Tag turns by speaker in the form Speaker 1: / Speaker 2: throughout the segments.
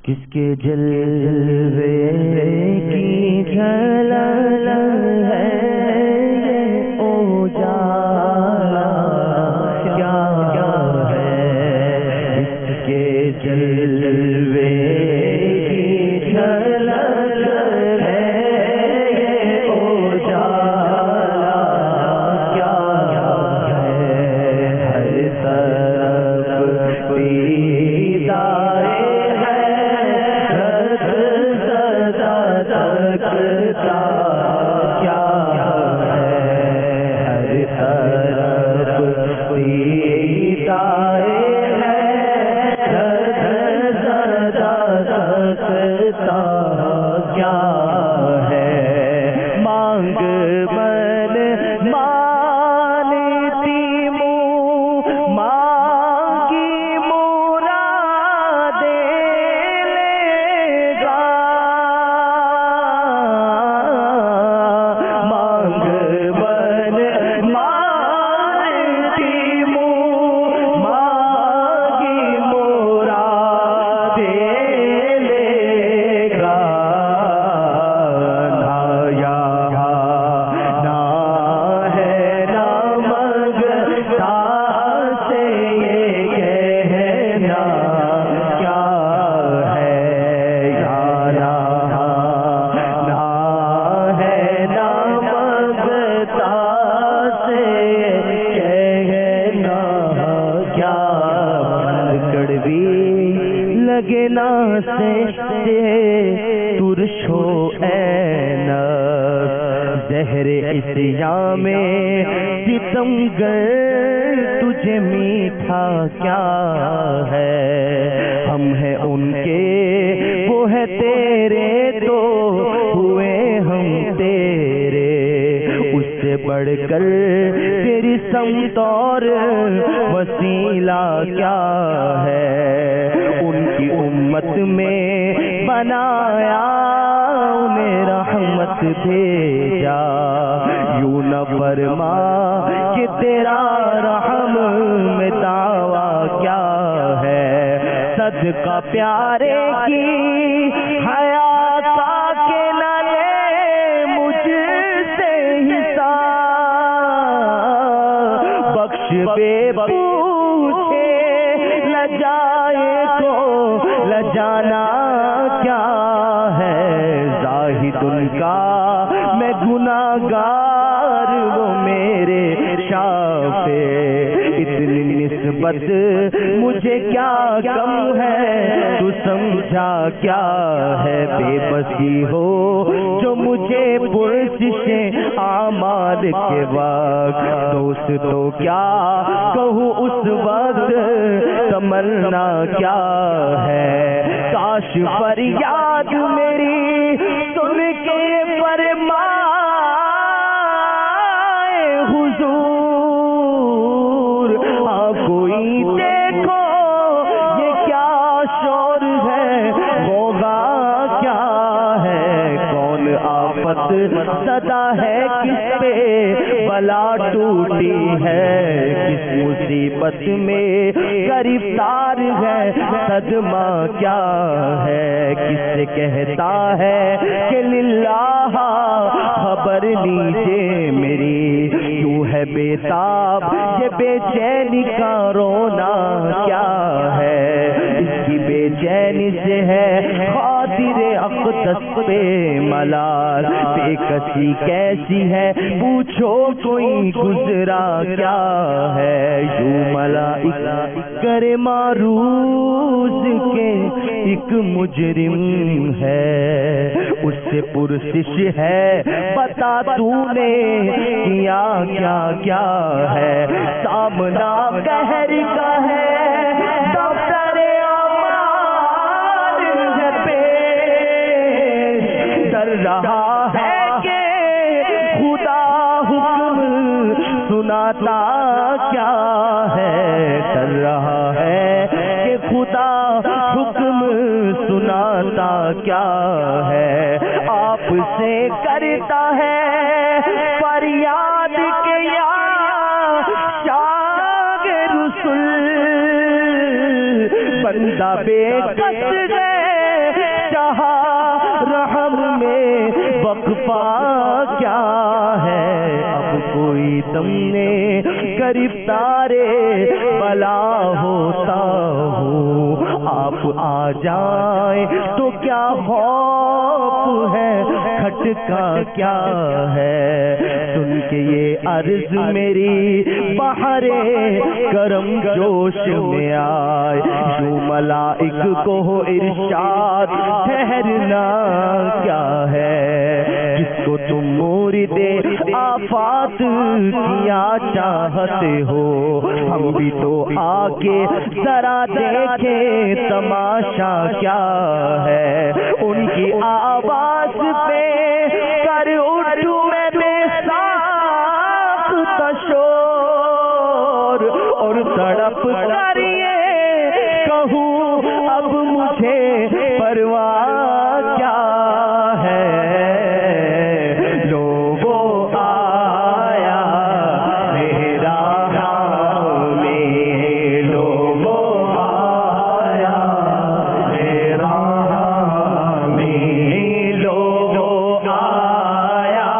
Speaker 1: کس کے جلوے کی جھلک ہے یہ اجالا کیا ہے، کس کے جلوے کی جھلک ہے یہ اجالا کیا ہے، ہر طرف دیدار لگنا سے ترش ہو اے نفس، زہر عصیاں میں ستمگر تجھے میٹھا کیا ہے، ہم ہیں ان کے وہ ہے تیرے تو ہوئے ہم تیرے، اس سے بڑھ کر تیری سمت اور وسیلہ کیا ہے، ان کی امت میں بنایا انہیں رحمت بھیجا، یوں نہ فرما کہ تیرا رحم میں دعویٰ کیا ہے، صدقہ پیارے کی حیات کے نہ لے مجھ سے حساب، بخش بے پوچھے لجائے کو لجانا کیا ہے، زاہد ان کا میں گناہگار وہ میرے شافع، اتنی نسبت مجھے کیا کم ہے تو سمجھا کیا ہے، بے بسی ہو جو مجھے پرسشیں اعمال کے وقت، دوست تو کیا کہوں اس وقت تمنا کیا ہے، کاش فریاد میری سن کے فرمائے حضور، کوئی دیکھو یہ کیا شور ہے، غوغا کیا ہے، کون آفت زدہ ہے، کس پہ بلا ٹوٹی ہے، کس مصیبت میں گرفتار ہے، صدمہ کیا ہے، کس سے کہتا ہے کہ للہ خبر لیجیے میری، کیوں ہے بے تاب یہ بے چینی کا رونا کیا ہے، اس کی بے چینی سے ہے خاطر اقدس پہ ملال، بے کسی کیسی ہے پوچھو کوئی گزرا کیا ہے، یوں ملائکہ کرے معروض کے ایک مجرم ہے، اس سے پرسش ہے بتا تو نے کیا کیا کیا ہے، سامنا قہر کا ہے دفتر اعمال ہے پیش، ڈر رہا ہے کہ خدا حکم سناتا کیا ہے، ڈر رہا ہے کہ خدا حکم سناتا کیا ہے، آپ سے کرتا ہے فریاد کے یا شاہ رسول، بندہ بے کس ہے وفا کیا ہے، اب کوئی تم نے گرفتارے بلا ہوتا ہوں، آپ آ جائیں تو کیا خوف ہے، کھٹکا کیا ہے، سن کے یہ عرض میری بہر کرم جوش میں آئے، جو ملائک کو ہو ارشاد ٹھہرنا کیا ہے، جس کو تم مورد آفات کیا چاہتے ہو، ہم بھی تو آ کے ذرا دیکھیں تماشا کیا ہے، ان کی آواز پہ کر اٹھوں میں بے ساختہ شور، اور تڑپ کر یہ کہوں اب مجھے پرواہ کیا ہے، لوگوں آیا میرا حامی، لوگوں آیا میرا حامی، لوگوں آیا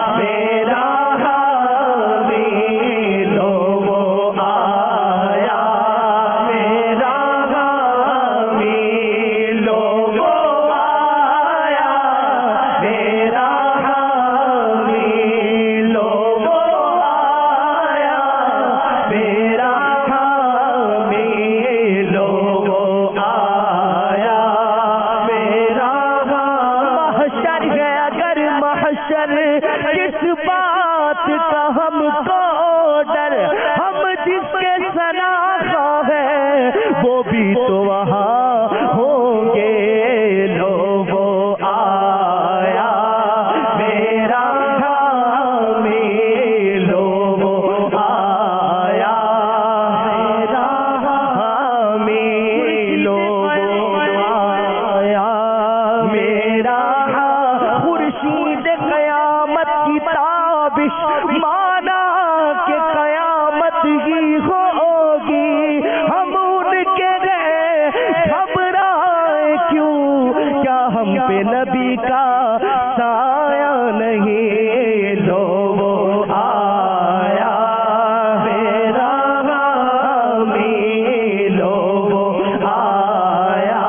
Speaker 1: میرا حامی، لوگوں آیا میرا حامی، لوگوں آیا میرا حامی، لوگوں آیا میرا حامی، لوگوں آیا میرا حامی۔ محشر ہے اگر محشر کس بات کا ہم کو ڈر، ہم جس کے سناخواہ ہے وہ بھی تو وہاں ہوں گے، لوگوں آیا میرا حامی، لوگوں آیا میرا حامی، لوگوں آیا میرا حامی۔ خورشید قیامت کی تابش مانا کہ قیامت ہی ہوگی، ہم ان کے گئے گھبرائے کیوں، کیا ہم پہ نبی کا سایہ نہیں، لوگوں آیا میرا حامی، لوگوں آیا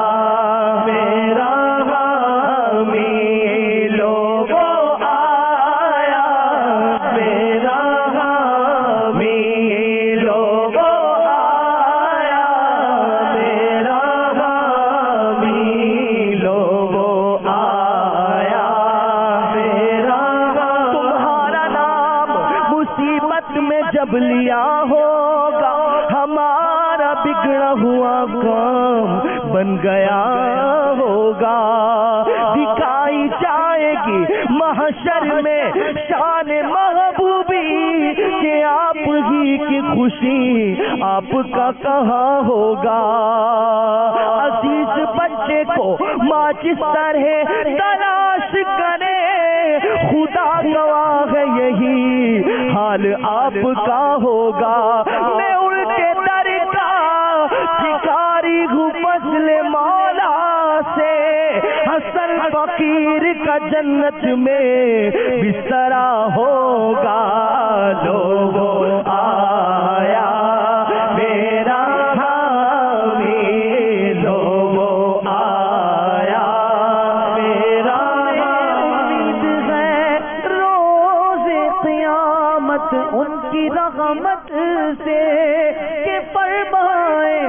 Speaker 1: میرا حامی، لوگوں آیا میرا حامی، لوگوں آیا میرا حامی، لوگوں آیا میرا حامی۔ تمہارا نام مصیبت میں جب لیا ہوگا، ہمارا بگڑا ہوا کام بن گیا ہوگا، دکھائی جائے گی محشر میں شان محبوبی کہ آپ ہی کی خوشی آپ کا کہاں ہوگا، عزیز بچے کو ماں جس طرح تلاش کرے، خدا گواہ ہے یہی حال آپ کا ہوگا، میں الٹے در کا بھکاری ہوں فضل مولا سے، حسن فقیر کا جنت میں بسترا ہوگا، لوگوں آیا میرا حامی، لوگوں آیا میرا حامی۔ امید ہے روز قیامت ان کی رحمت سے کہ فرمائے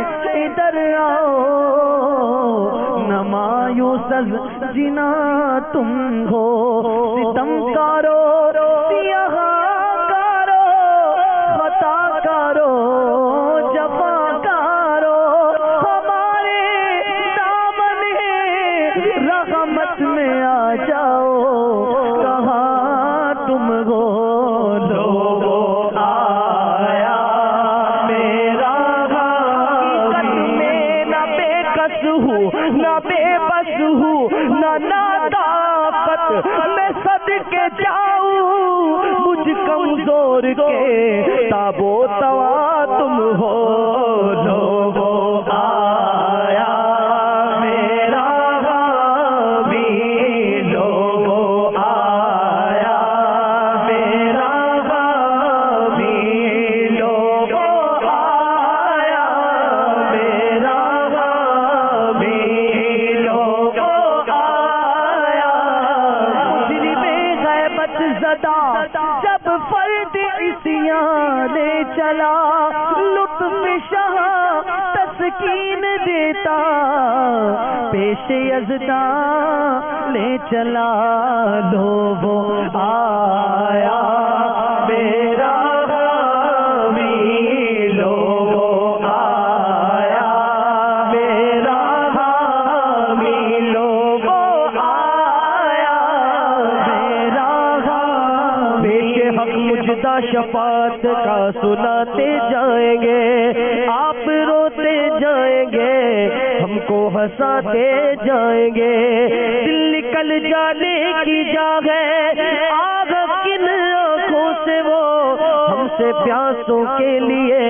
Speaker 1: ادھر آؤ، نہ مایوس از جنا تم ہو، ستم کارو سیاہ کارو، خطا کارو جفا کارو، ہمارے دامن رحمت میں آ جاؤ، کہاں تم ہو، لوگوں آیا میرا حامی، میں نہ بے کس ہوں نہ بے بس ہوں نہ ناطاقت، میں صدقے جاؤں مجھ کمزور کے تابو توا تم ہو، لوگوں آیا میرا حامی، لوگوں آیا لے چلا لطف شاہ تسکین دیتا پیش یزداں لے چلا لو وہ آیا میرا حامی لو وہ آیا میرا حامی لو وہ آیا میرا حامی بیٹے حق مجدہ شفاعت کا سناتے جائیں گے آپ روتے جائیں گے ہم کو ہنساتے جائیں گے دل نکل جانے کی جا ہے آگ کن آنکھوں سے وہ ہم سے پیاسوں کے لیے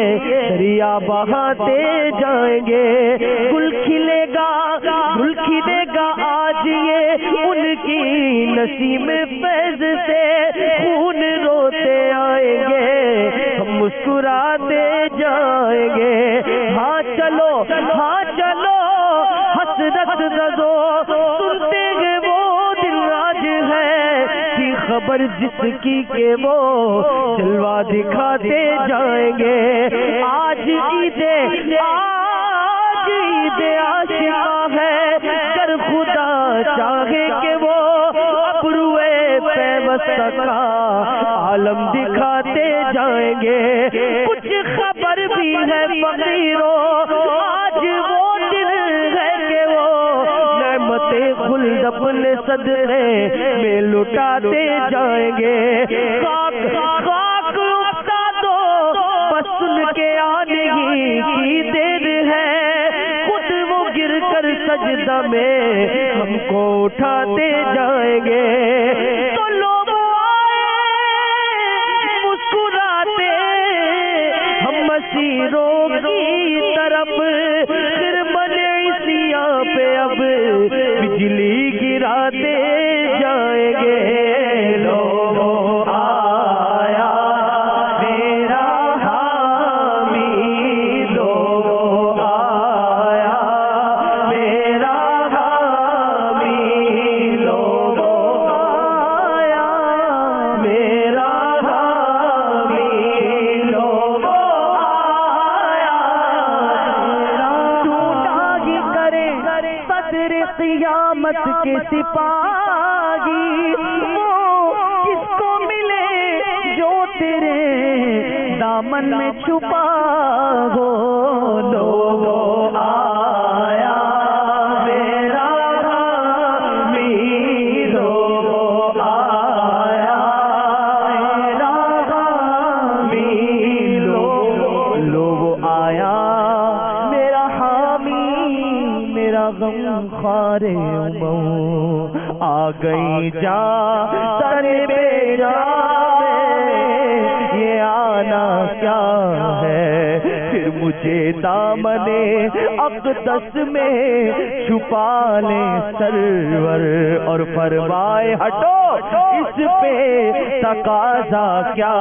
Speaker 1: دریا بہاتے جائیں گے گل کھلے گا آج یہ ان کی نسیم فیض سے خون روتے آئیں گے ہم مسکراتے جائیں گے ہاں چلو حسرت رضو سنتے گے وہ دن آج ہے کی خبر جس کی کہ وہ جلوہ دکھاتے جائیں گے آج عید عاشقاں ہے گر خدا چاہے کہ وہ ابروئے پیوستہ کا عالم دکھاتے جائیں گے کچھ خبر بھی ہے فقیروں آج وہ دن ہے کہ وہ نعمت خلد اپنے صدقے میں لٹاتے جائیں گے خاک اٹھتا دو بس ان کے آنے ہی کی دیر ہے خود وہ گر کر سجدہ میں ہم کو اٹھاتے جائیں گے تو لوگ مسکراتے ہم مسیروں کی طرف خرمن عیسیٰ پہ اب بجلی گراتے جائیں گے لوگ آیا میرا حامی لوگ آیا میرا حامی لوگ آیا میرا حامی لوگ آیا ٹوٹا ہی کرے صدر قیامت کے سپاہی وہ کس کو ملے جو تیرے دامن میں چھپا ہو لوگ آیا میرا حامی لوگ آیا میرا حامی لوگ آیا میرا حامی میرا غم خار آ گئی جا سر پہ جا یہ آنا کیا ہے پھر مجھے دامن اقدس میں چھپا لے سرور اور فرمائے ہٹو اس پہ تقاضا کیا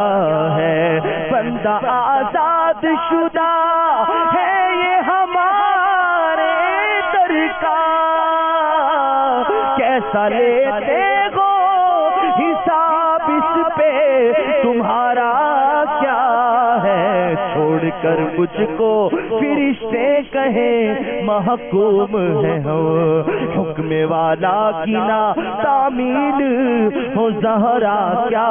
Speaker 1: ہے بندہ آزاد شدہ ہے یہ ہمارے در کا کیسا لیتے ہو حساب اس پہ تمہارا کیا ہے چھوڑ کر مجھ کو فرشتے کہیں محکوم ہے ہم حکم والا کی نا تعمیل ہو زہرا کیا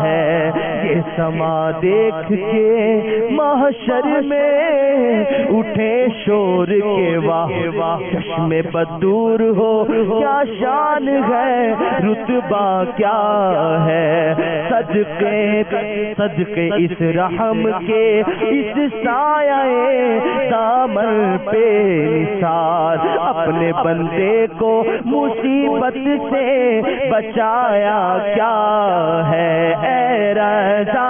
Speaker 1: ہے یہ سما دیکھ کے محشر میں اٹھے شور کے واہ چشم بدور ہو کیا شان ہے رتبہ کیا ہے صدقے اس رحم کے اس سایہ دامن پہ نثار اپنے بندے کو مصیبت سے بچایا کیا ہے اے رضا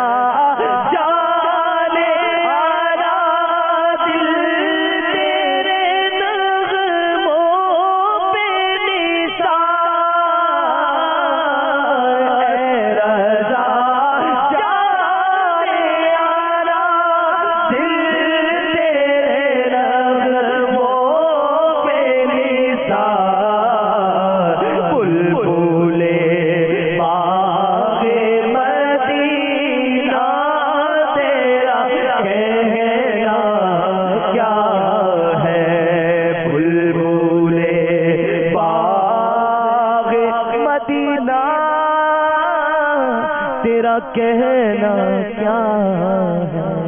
Speaker 1: میرا کہنا کیا ہے.